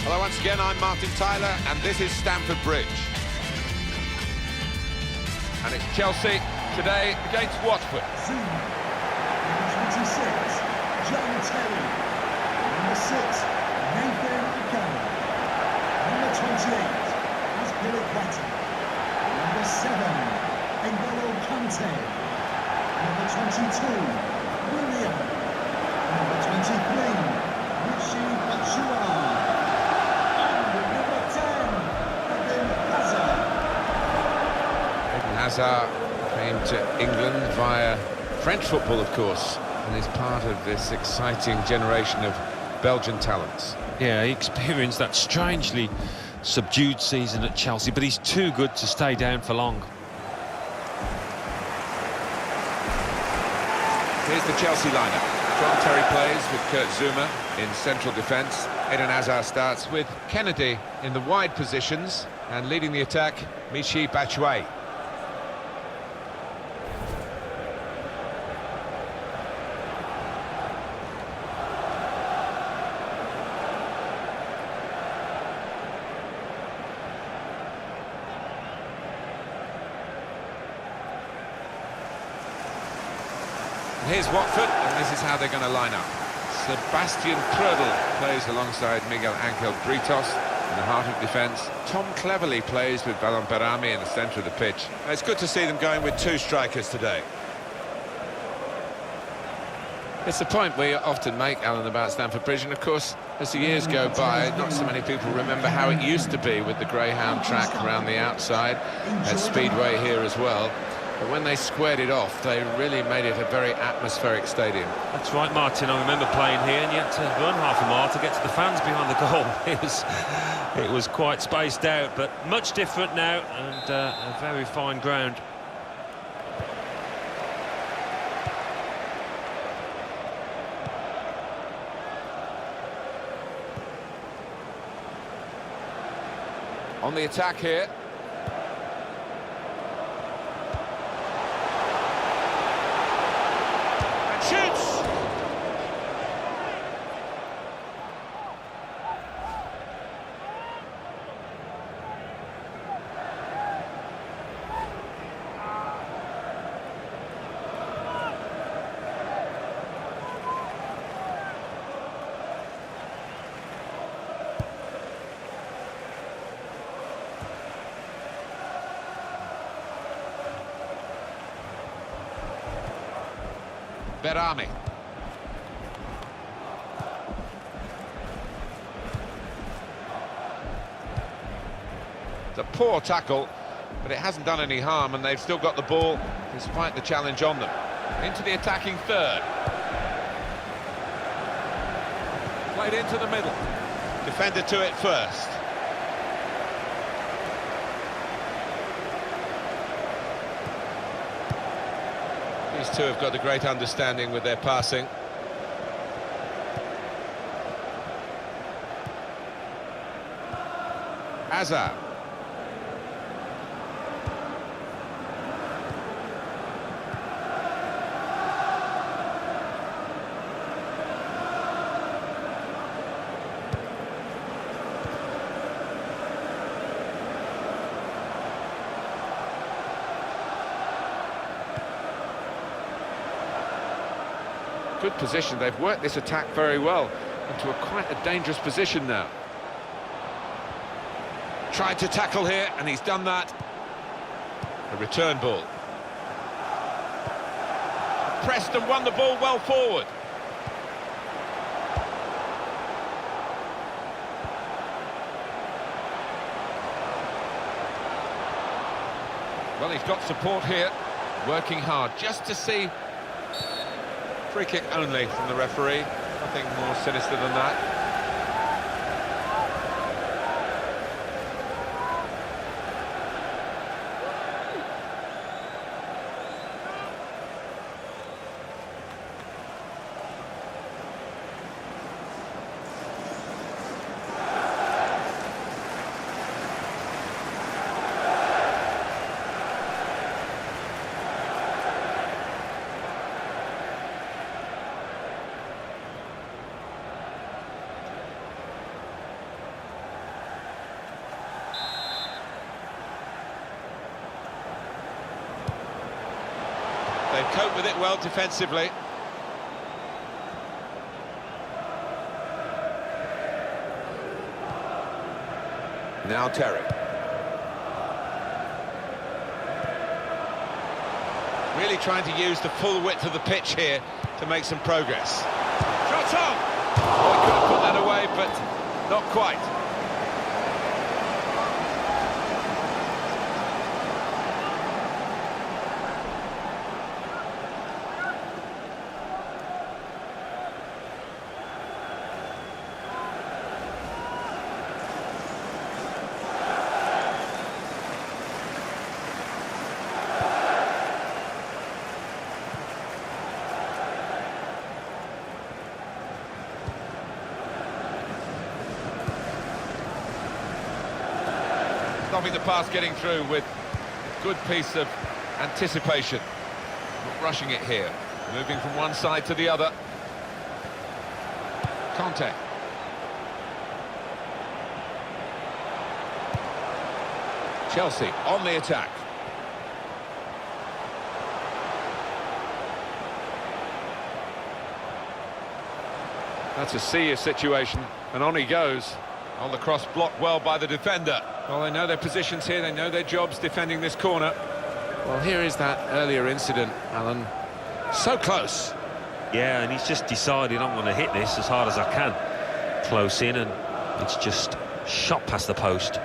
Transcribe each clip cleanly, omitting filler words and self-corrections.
Hello once again, I'm Martin Tyler, and this is Stamford Bridge. And it's Chelsea today against Watford. Number 26, John Terry. Number 6, Nathan O'Connor. Number 28, Aspilicueta. Number 7, N'Golo Kante. Number 22, William. Number 23, Michy Batshuayi. And number 10, Eden Hazard. Eden Hazard came to England via French football, of course, and is part of this exciting generation of Belgian talents. Yeah, he experienced that strangely subdued season at Chelsea, but he's too good to stay down for long. Here's the Chelsea lineup. John Terry plays with Kurt Zouma in central defence. Eden Hazard starts with Kennedy in the wide positions, and leading the attack, Michy Batshuayi. Here's Watford, and this is how they're going to line up. Sebastian Krödl plays alongside Miguel Angel Britos in the heart of defence. Tom Cleverley plays with Ballon Berami in the centre of the pitch. It's good to see them going with two strikers today. It's the point we often make, Alan, about Stamford Bridge, and of course, as the years go by, not so many people remember how it used to be with the Greyhound track around the outside, at Speedway here as well. But when they squared it off, they really made it a very atmospheric stadium. That's right, Martin. I remember playing here, and you had to run half a mile to get to the fans behind the goal. It was quite spaced out, but much different now, and a very fine ground. On the attack here. Shoots! Berami. It's a poor tackle, but it hasn't done any harm, and they've still got the ball despite the challenge on them. Into the attacking third. Played into the middle. Defender to it first. These two have got a great understanding with their passing. Hazard. Good position. They've worked this attack very well into quite a dangerous position now. Tried to tackle here, and he's done that. A return ball. Pressed and won the ball well forward. Well, he's got support here, working hard just to see. Free kick only from the referee. Nothing more sinister than that. They've coped with it well defensively. Now Terry. Really trying to use the full width of the pitch here to make some progress. Shot on! Oh, he could have put that away, but not quite. Stopping the pass getting through with a good piece of anticipation. Not rushing it here. Moving from one side to the other. Conte. Chelsea on the attack. That's a serious situation, and on he goes. On the cross, blocked well by the defender. Well, they know their positions here, they know their jobs defending this corner. Well, here is that earlier incident, Alan. So close. Yeah, and he's just decided I'm going to hit this as hard as I can. Close in, and it's just shot past the post.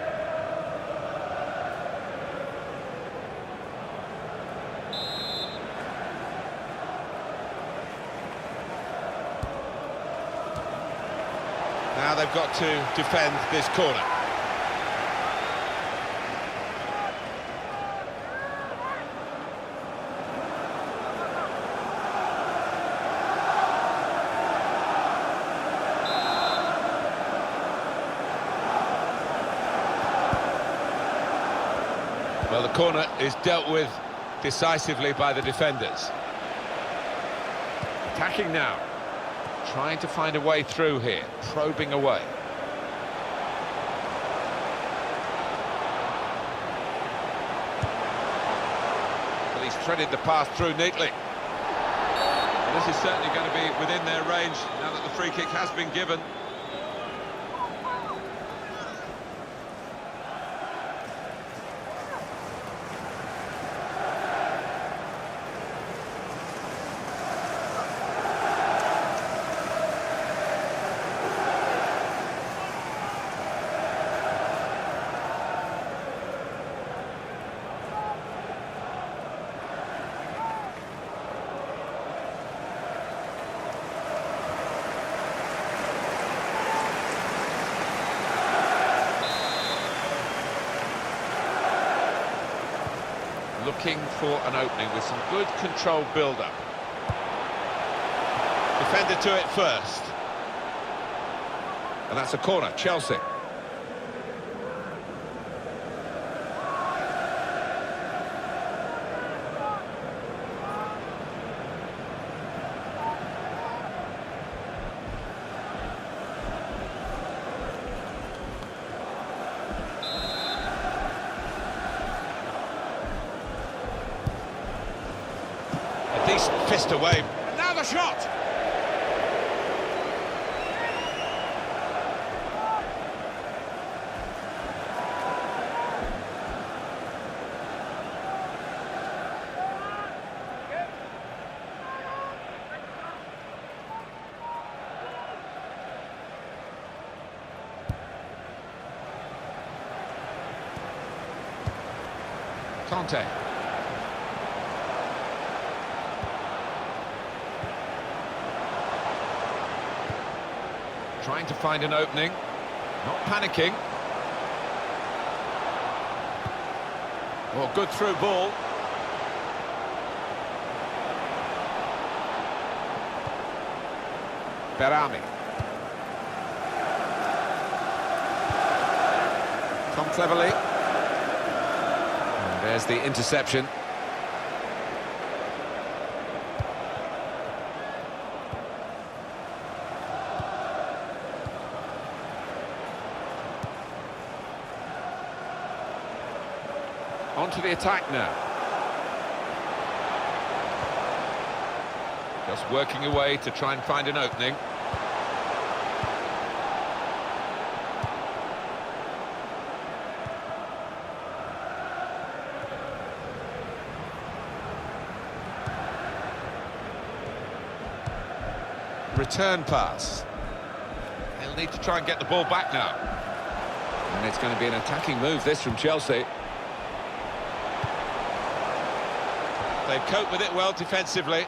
Now they've got to defend this corner. Well, the corner is dealt with decisively by the defenders. Attacking now. Trying to find a way through here, probing away. Well, he's threaded the pass through neatly. Well, this is certainly going to be within their range now that the free kick has been given. Looking for an opening with some good controlled build-up. Defender to it first. And that's a corner, Chelsea. Decent fist away. And now the shot! Conte. Trying to find an opening, not panicking. Oh, good through ball. Berami. Come cleverly. And there's the interception. On to the attack now. Just working away to try and find an opening. Return pass. They'll need to try and get the ball back now. And it's going to be an attacking move, this, from Chelsea. They've coped with it well defensively.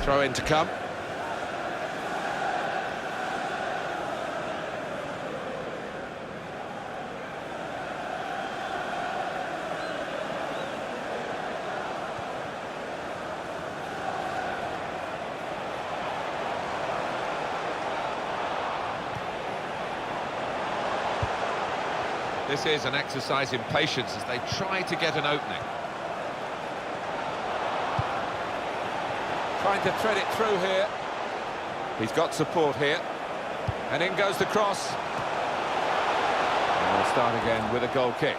Throw in to come. This is an exercise in patience as they try to get an opening. Trying to thread it through here. He's got support here. And in goes the cross. And we'll start again with a goal kick.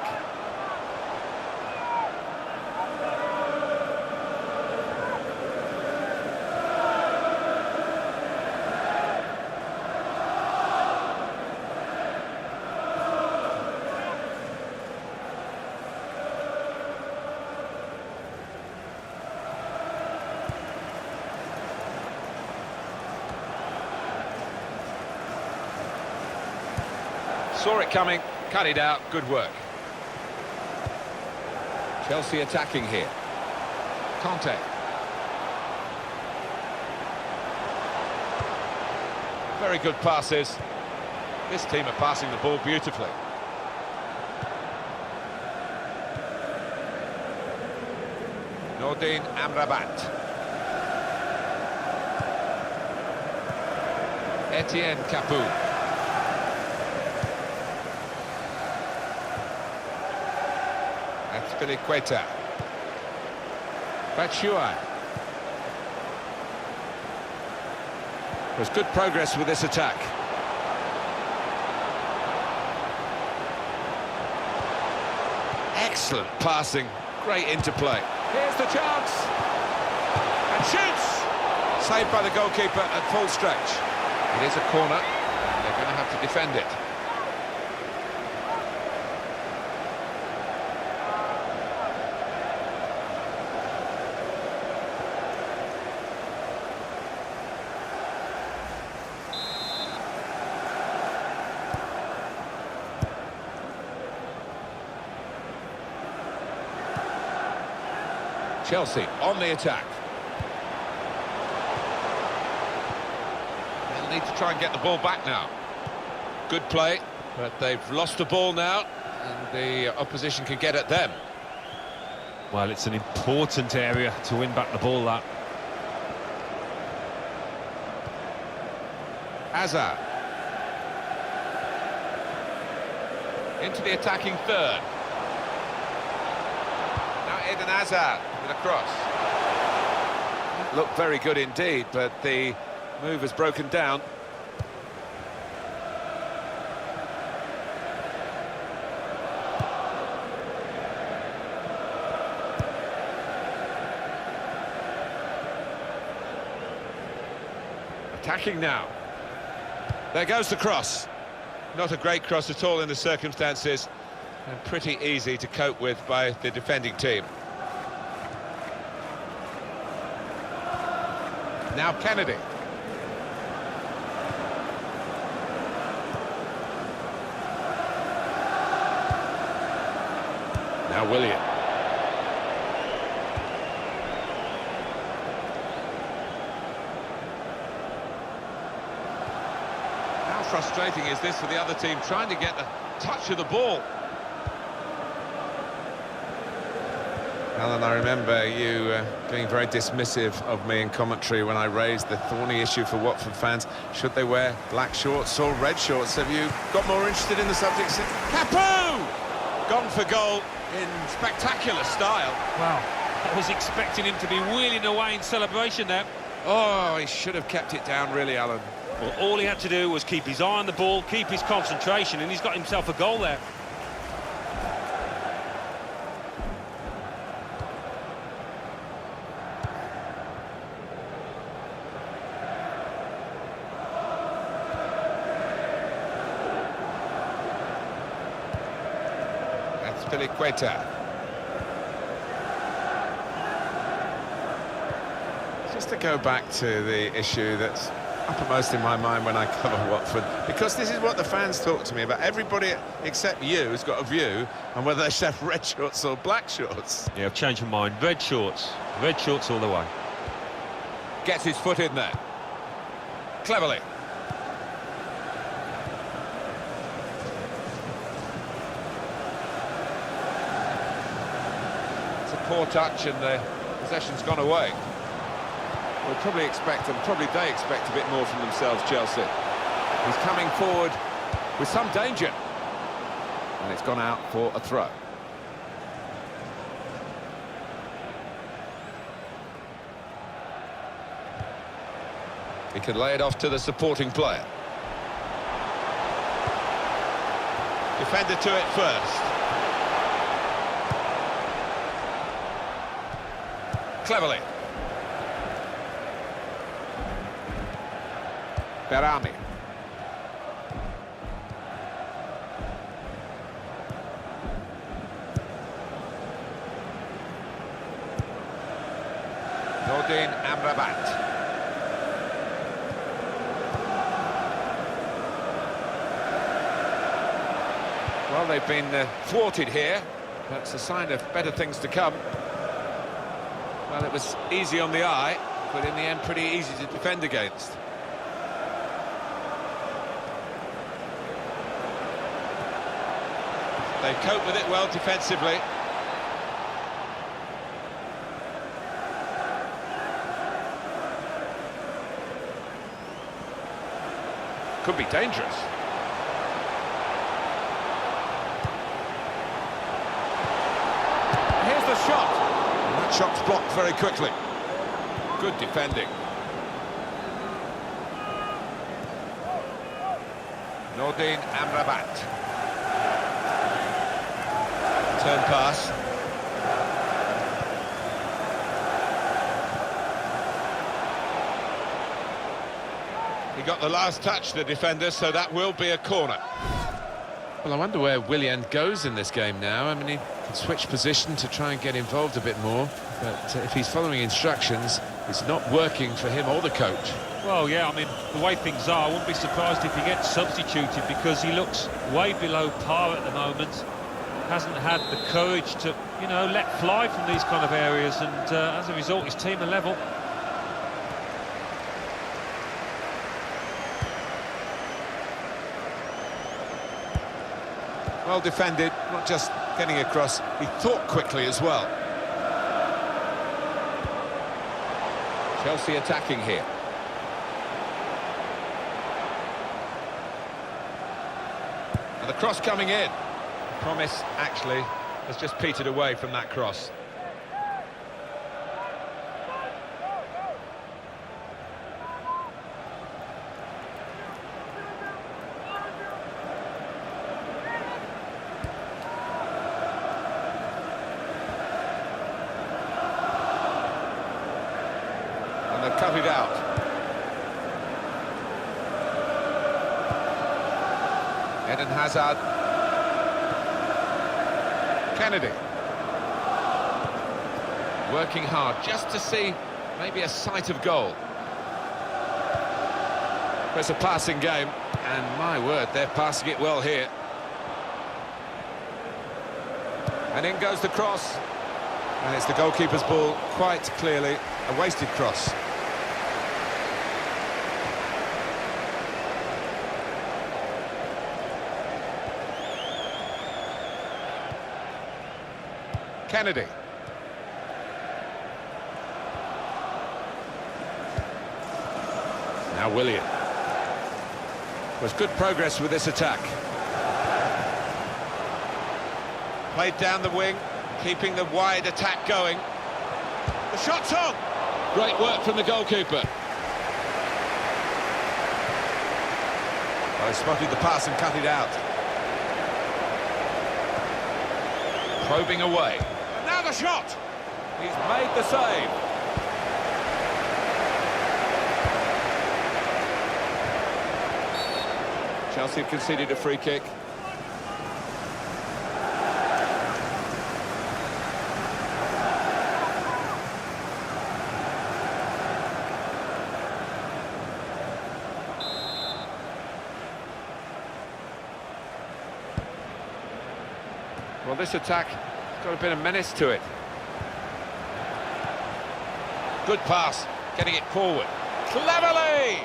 Saw it coming, cut it out, good work. Chelsea attacking here. Conte. Very good passes. This team are passing the ball beautifully. Nordin Amrabat. Etienne Capoue. Filiqueta. Batshuayi. There's good progress with this attack. Excellent passing, great interplay. Here's the chance. And shoots! Saved by the goalkeeper at full stretch. It is a corner, and they're going to have to defend it. Chelsea on the attack. They'll need to try and get the ball back now. Good play, but they've lost the ball now, and the opposition can get at them. Well, it's an important area to win back the ball, that. Hazard. Into the attacking third. Now Eden Hazard with a cross. Looked very good indeed, but the move has broken down. Attacking now. There goes the cross. Not a great cross at all in the circumstances, and pretty easy to cope with by the defending team. Now Kennedy. Now William. How frustrating is this for the other team, trying to get the touch of the ball? Alan, I remember you being very dismissive of me in commentary when I raised the thorny issue for Watford fans. Should they wear black shorts or red shorts? Have you got more interested in the subject since? Capoue! Gone for goal in spectacular style. Wow, I was expecting him to be wheeling away in celebration there. Oh, he should have kept it down, really, Alan. Well, all he had to do was keep his eye on the ball, keep his concentration, and he's got himself a goal there. Azpilicueta. Just to go back to the issue that's uppermost in my mind when I cover Watford, because this is what the fans talk to me about. Everybody except you has got a view on whether they should have red shorts or black shorts. Yeah, I've changed my mind. Red shorts all the way. Gets his foot in there. Cleverly. It's a poor touch and the possession's gone away. We'll probably expect, and probably they expect a bit more from themselves, Chelsea. He's coming forward with some danger. And it's gone out for a throw. He can lay it off to the supporting player. Defender to it first. Cleverly. Berami. Nordin Amrabat. Well, they've been thwarted here. That's a sign of better things to come. Well, it was easy on the eye, but in the end pretty easy to defend against. They cope with it well defensively. Could be dangerous. Here's the shot. And that shot's blocked very quickly. Good defending. Nordin Amrabat. Turn pass. He got the last touch, the defender, so that will be a corner. Well, I wonder where Willian goes in this game now. I mean, he can switch position to try and get involved a bit more, but if he's following instructions, it's not working for him or the coach. Well, yeah, I mean, the way things are, I wouldn't be surprised if he gets substituted, because he looks way below par at the moment. Hasn't had the courage to, you know, let fly from these kind of areas, and as a result, his team are level. Well defended, not just getting across, he thought quickly as well. Chelsea attacking here. And the cross coming in. Promise, actually, has just petered away from that cross. And they've cut it out. Eden Hazard. Kennedy. Working hard just to see maybe a sight of goal. It's a passing game, and my word, they're passing it well here. And in goes the cross. And it's the goalkeeper's ball, quite clearly a wasted cross. Kennedy. Now Willian. Was good progress with this attack. Played down the wing, keeping the wide attack going. The shot's on! Great work from the goalkeeper. Well, he spotted the pass and cut it out. Probing away. Now the shot! He's made the save. Chelsea have conceded a free kick. Well, this attack has got a bit of menace to it. Good pass, getting it forward. Cleverly!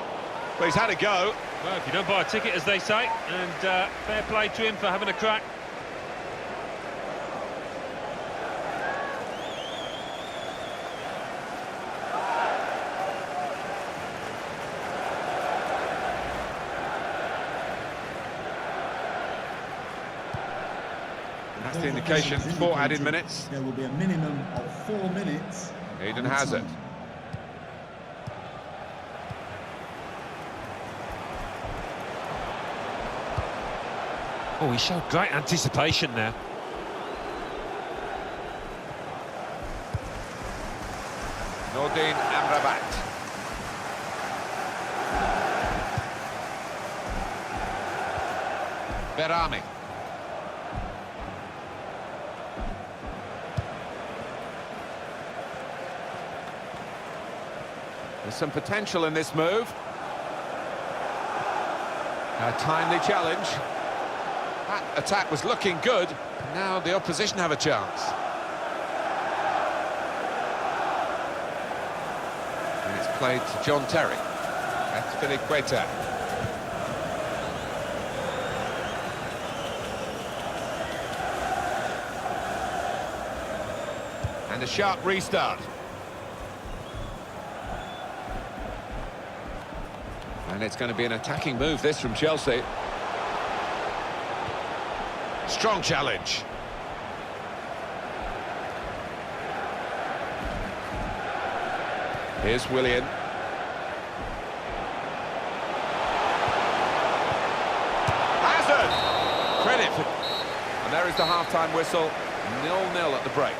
Well, he's had a go. Well, if you don't buy a ticket, as they say, and fair play to him for having a crack. That's the indication, 4 added minutes. There will be a minimum of 4 minutes. Eden Hazard. Oh, he showed great anticipation there. Nordin Amrabat. Berami. There's some potential in this move. A timely challenge. That attack was looking good. Now the opposition have a chance. And it's played to John Terry. That's Filiqueta. And a sharp restart. And it's going to be an attacking move, this, from Chelsea. Strong challenge. Here's Willian. Hazard! Credit for... And there is the half-time whistle. 0-0 at the break.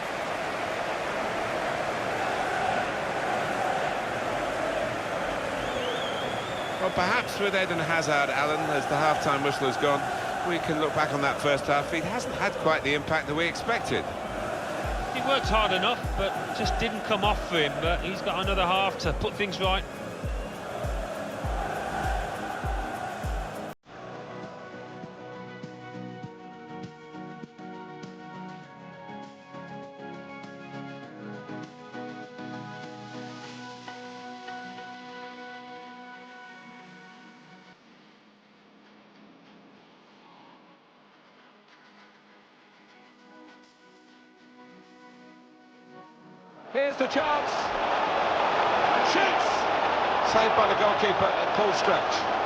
Well, perhaps with Eden Hazard, Alan, as the half-time whistle has gone, we can look back on that first half. He hasn't had quite the impact that we expected. He worked hard enough, but just didn't come off for him. But he's got another half to put things right. Here's the chance. Shoots! Saved by the goalkeeper at full stretch.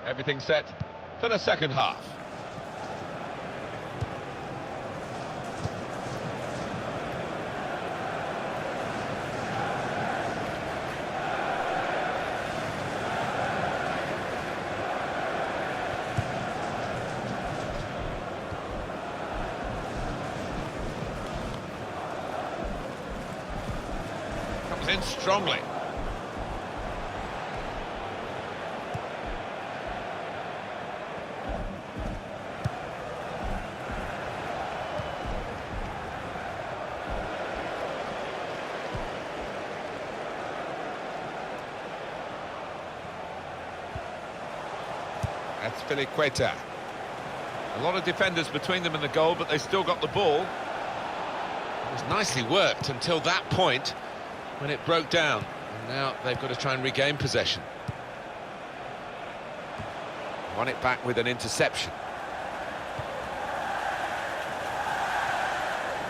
Everything set for the second half. Comes in strongly. That's Filiqueta. A lot of defenders between them and the goal, but they still got the ball. It was nicely worked until that point when it broke down. And now they've got to try and regain possession. Won it back with an interception.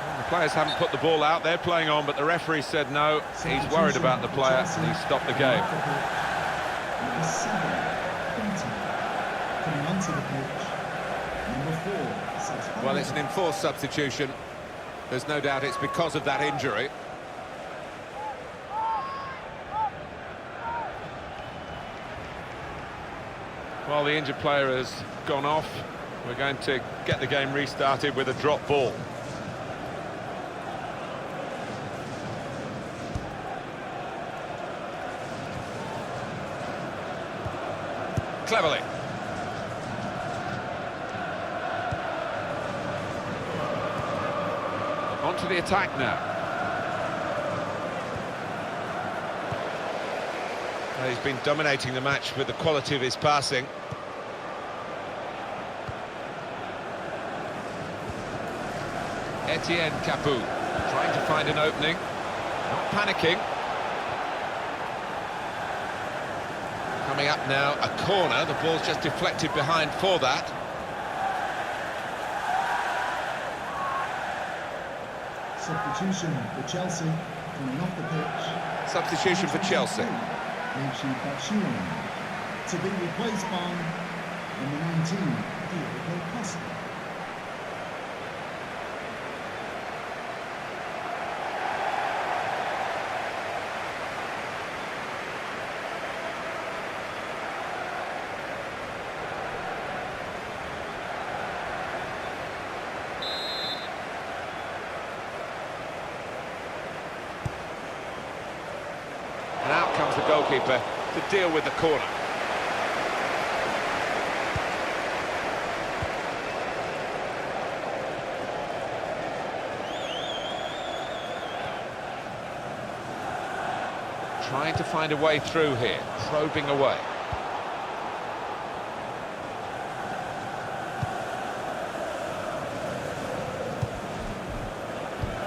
And the Players haven't put the ball out, they're playing on, but the referee said no, he's worried about the player, and he stopped the game. Number 7, Quinton. Coming onto the pitch, number 4, Southampton. Well, it's an enforced substitution. There's no doubt it's because of that injury. Well, the injured player has gone off. We're going to get the game restarted with a drop ball. Cleverly. On to the attack now. Well, he's been dominating the match with the quality of his passing. Etienne Capoue trying to find an opening, not panicking. Coming up now, a corner, the ball's just deflected behind for that. Substitution for Chelsea, coming off the pitch. Substitution for Chelsea. To be replaced by number 19, Diego Costa. And out comes the goalkeeper to deal with the corner. Trying to find a way through here, probing away.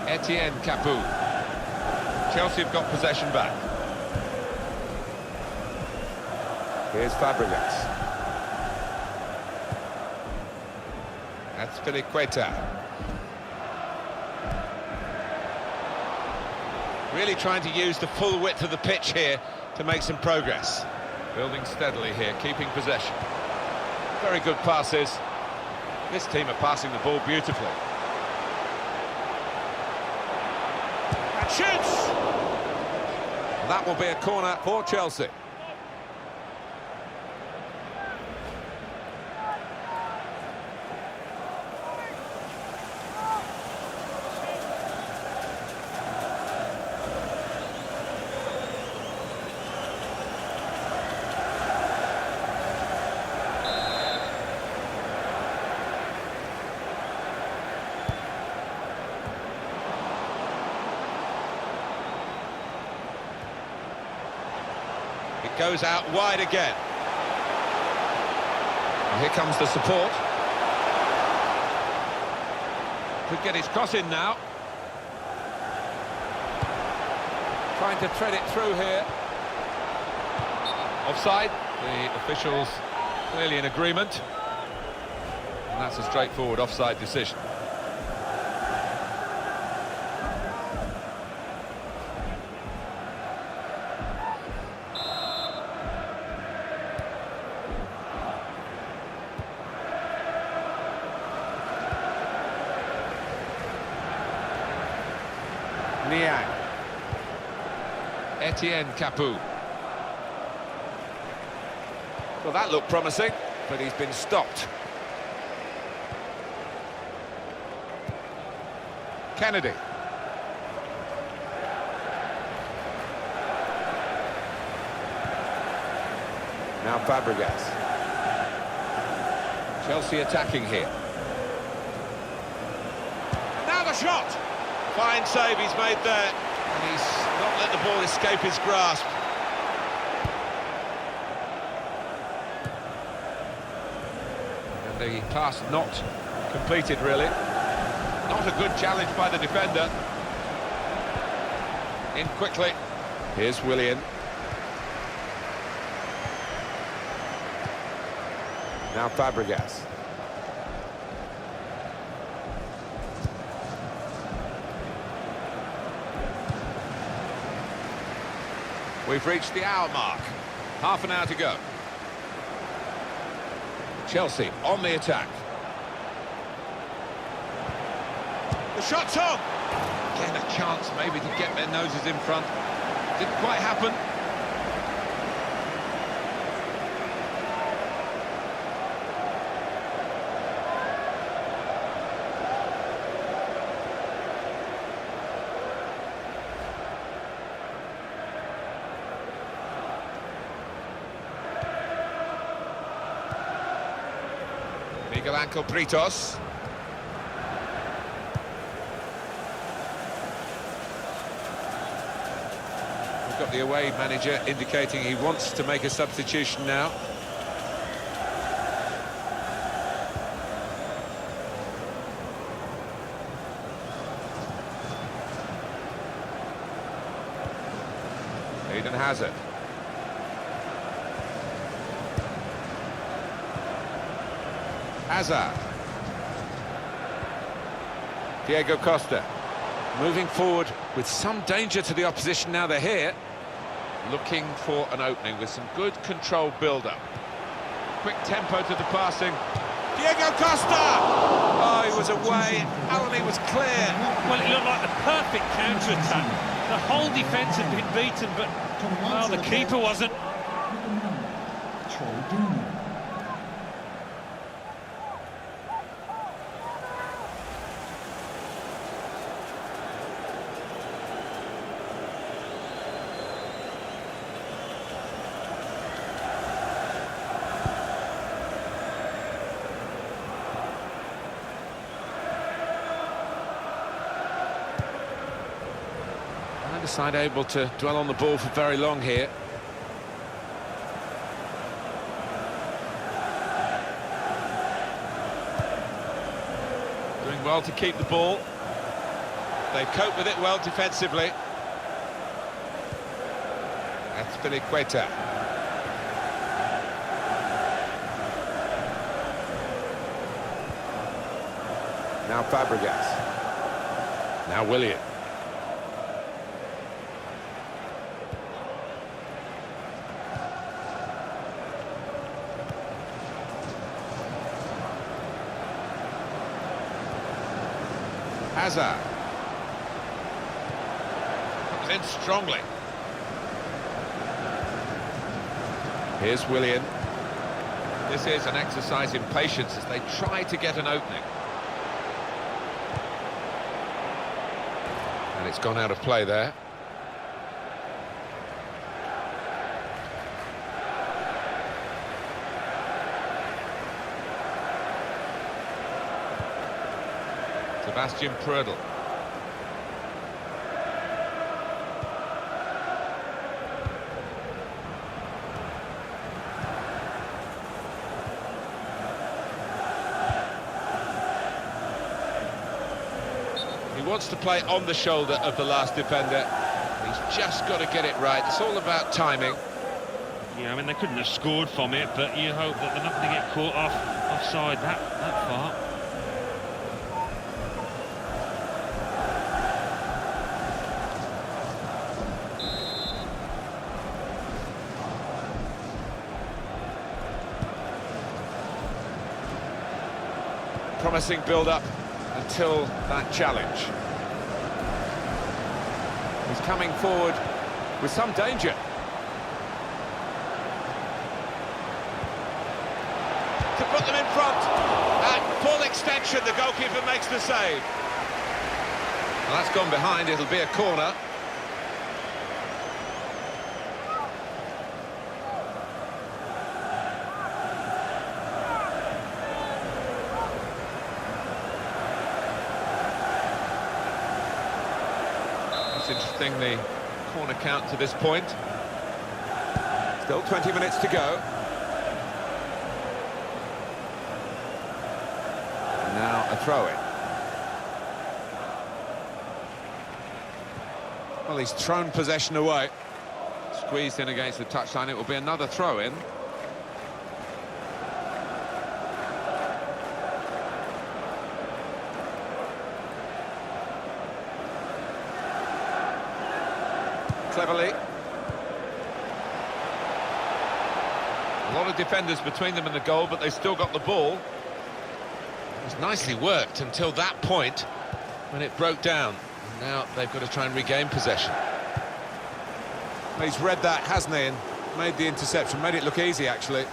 Etienne Capoue. Chelsea have got possession back. Here's Fabregas. That's Filiqueta. Really trying to use the full width of the pitch here to make some progress. Building steadily here, keeping possession. Very good passes. This team are passing the ball beautifully. And shoots! That will be a corner for Chelsea. It goes out wide again. And here comes the support. Could get his cross in now. Trying to thread it through here. Offside. The officials clearly in agreement. And that's a straightforward offside decision. Niang. Etienne Capoue. Well, that looked promising, but he's been stopped. Kennedy. Now Fabregas. Chelsea attacking here. Now the shot! Fine save he's made there, and he's not let the ball escape his grasp. And the pass not completed, really. Not a good challenge by the defender. In quickly. Here's Willian. Now Fabregas. We've reached the hour mark. Half an hour to go. Chelsea on the attack. The shot's on! Again, a chance maybe to get their noses in front. Didn't quite happen. Miguel Ángel Britos. We've got the away manager indicating he wants to make a substitution now. Eden Hazard. Hazard. Diego Costa. Moving forward with some danger to the opposition now they're here. Looking for an opening with some good controlled build-up. Quick tempo to the passing. Diego Costa! Oh, he was away. Alan, he was clear. Well, it looked like the perfect counter-attack. The whole defence had been beaten, but, well, the keeper wasn't. Neither side able to dwell on the ball for very long here. Doing well to keep the ball. They cope with it well defensively. That's Azpilicueta. Now Fabregas. Now Willian. Hazard. Comes in strongly. Here's Willian. This is an exercise in patience as they try to get an opening. And it's gone out of play there. Sebastian Prödl. He wants to play on the shoulder of the last defender. He's just got to get it right. It's all about timing. Yeah, I mean, they couldn't have scored from it, but you hope that they're not going to get caught offside that far. Promising build-up until that challenge. He's coming forward with some danger. To put them in front. At full extension, the goalkeeper makes the save. Well, that's gone behind, it'll be a corner. Interesting, the corner count to this point. Still 20 minutes to go. And now a throw-in. Well, he's thrown possession away. Squeezed in against the touchline. It will be another throw-in. Cleverly. A lot of defenders between them and the goal, but they still got the ball. It was nicely worked until that point when it broke down. Now they've got to try and regain possession. He's read that, hasn't he, and made the interception, made it look easy, actually.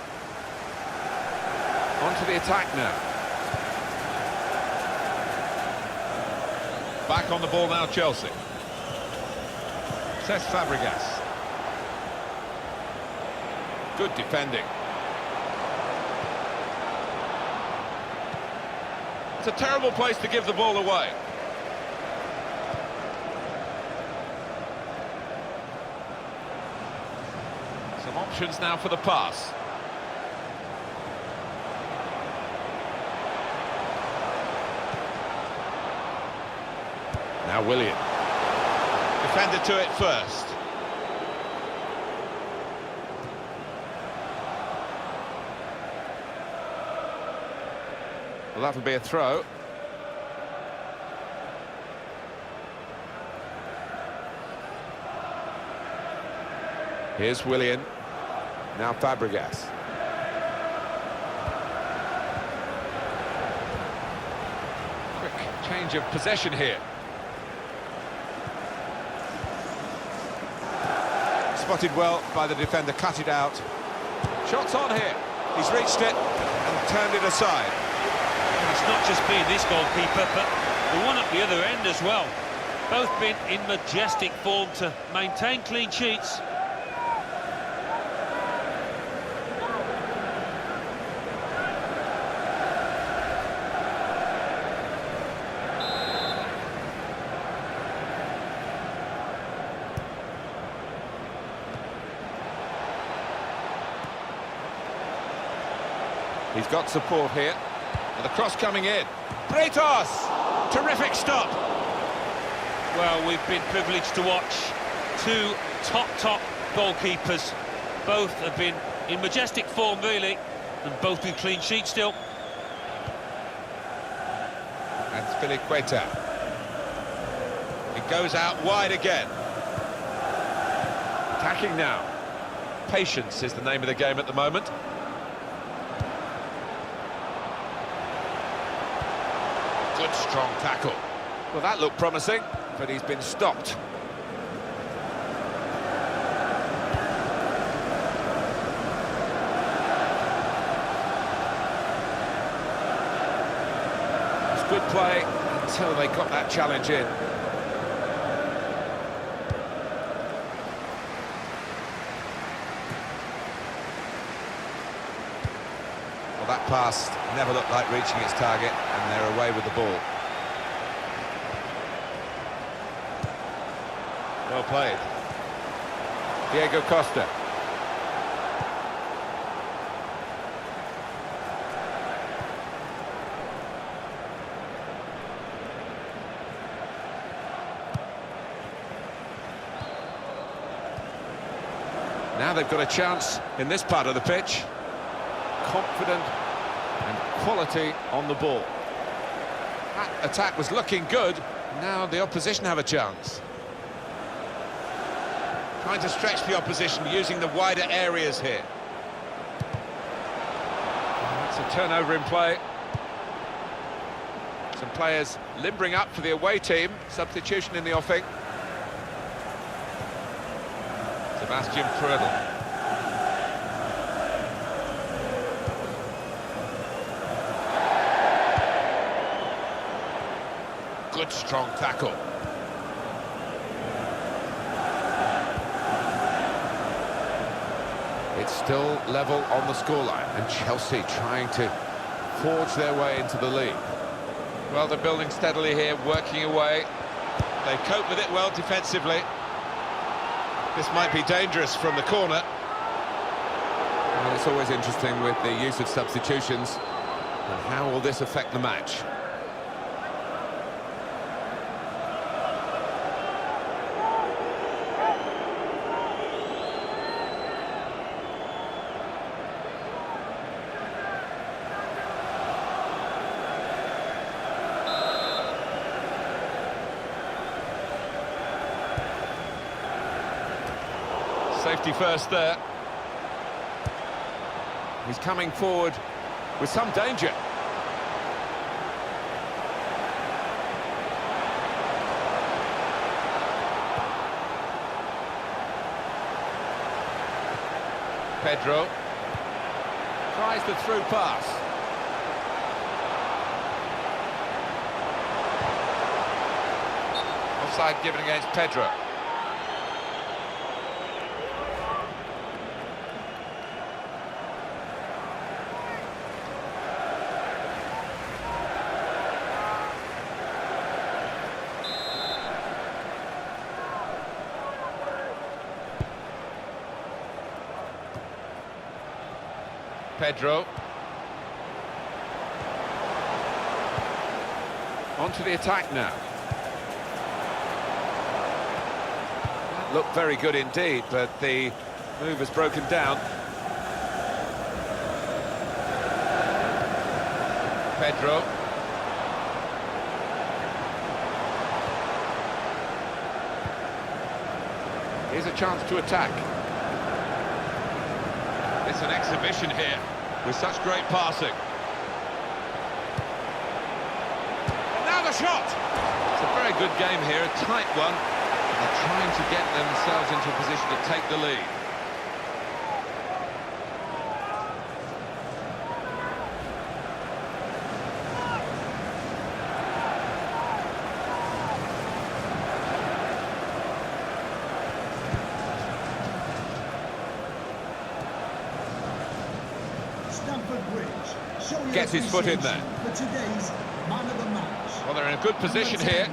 On to the attack now. Back on the ball now, Chelsea. Cesc Fabregas. Good defending. It's a terrible place to give the ball away. Some options now for the pass. Now Willian. Defender to it first. Well, that'll be a throw. Here's Willian. Now Fabregas. Quick change of possession here. Spotted well by the defender, cut it out. Shots on here. He's reached it and turned it aside. It's not just been this goalkeeper, but the one at the other end as well. Both been in majestic form to maintain clean sheets. He's got support here. And the cross coming in. Bretos! Terrific stop. Well, we've been privileged to watch two top goalkeepers. Both have been in majestic form, really, and both with clean sheets still. That's Filiqueta. It goes out wide again. Attacking now. Patience is the name of the game at the moment. Good strong tackle. Well, that looked promising, but he's been stopped. It's good play until they got that challenge in. Well, that pass never looked like reaching its target, and they're away with the ball. Well played. Diego Costa. Now they've got a chance in this part of the pitch. Confident and quality on the ball. That attack was looking good. Now the opposition have a chance. Trying to stretch the opposition using the wider areas here. It's a turnover in play. Some players limbering up for the away team. Substitution in the offing. Sebastian Prödl. Good strong tackle. It's still level on the scoreline, and Chelsea trying to forge their way into the lead. Well, they're building steadily here, working away. They cope with it well defensively. This might be dangerous from the corner. Well, it's always interesting with the use of substitutions. And how will this affect the match? Safety first there. He's coming forward with some danger. Pedro tries the through pass. Offside given against Pedro. Pedro. Onto the attack now. That looked very good indeed, but the move has broken down. Pedro. Here's a chance to attack. It's an exhibition here, with such great passing. And now the shot! It's a very good game here, a tight one. They're trying to get themselves into a position to take the lead. Stamford Bridge. Showing Gets his foot in there. For today's man of the match. Well, they're in a good position here,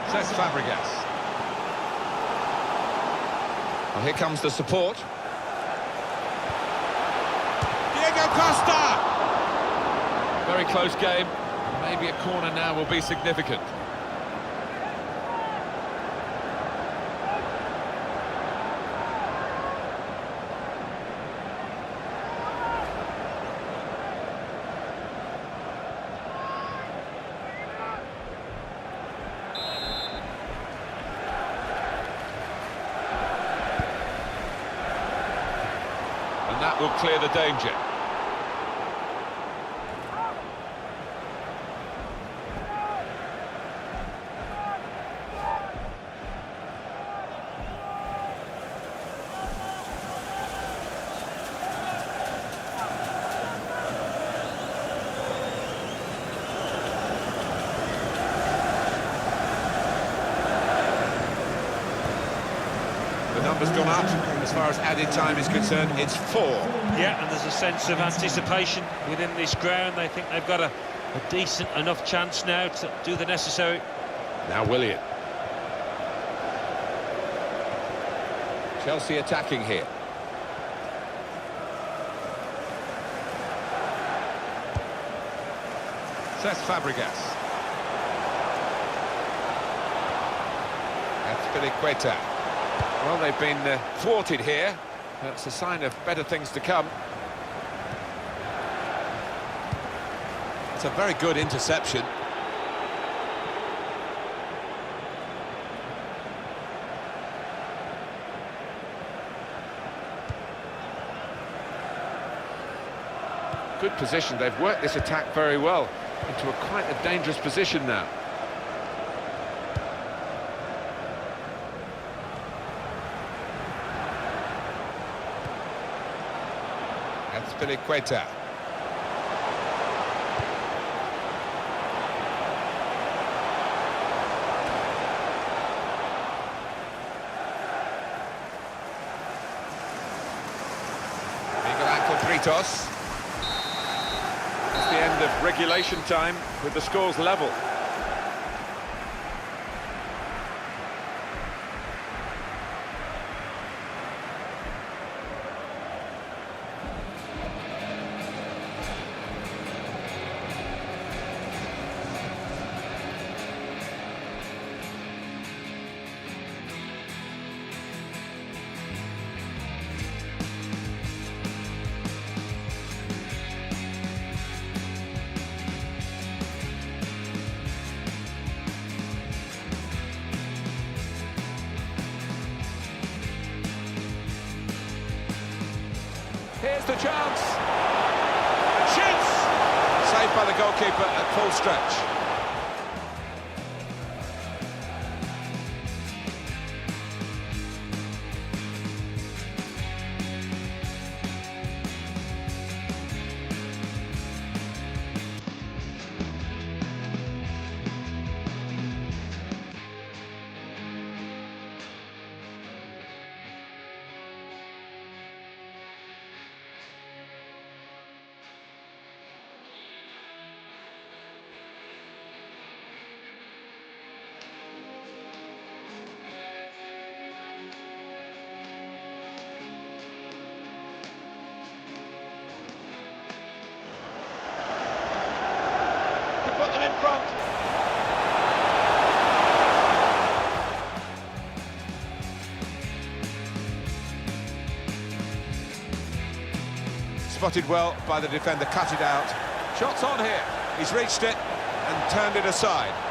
says Fabregas. Well, here comes the support. Diego Costa! Very close game. Maybe a corner now will be significant. And that will clear the danger. The number's gone up. As far as added time is concerned, it's 4. Yeah, and there's a sense of anticipation within this ground. They think they've got a decent enough chance now to do the necessary. Now Willian. Chelsea attacking here. Says Fabregas. That's Piliqueta. Well, they've been thwarted here. That's a sign of better things to come. It's a very good interception. Good position. They've worked this attack very well into quite a dangerous position now. That's Piliqueta. Britos. It's the end of regulation time with the scores level. Here's the chance. Shoots! Saved by the goalkeeper at full stretch. Put them in front. Spotted well by the defender, cut it out. Shots on here. He's reached it and turned it aside.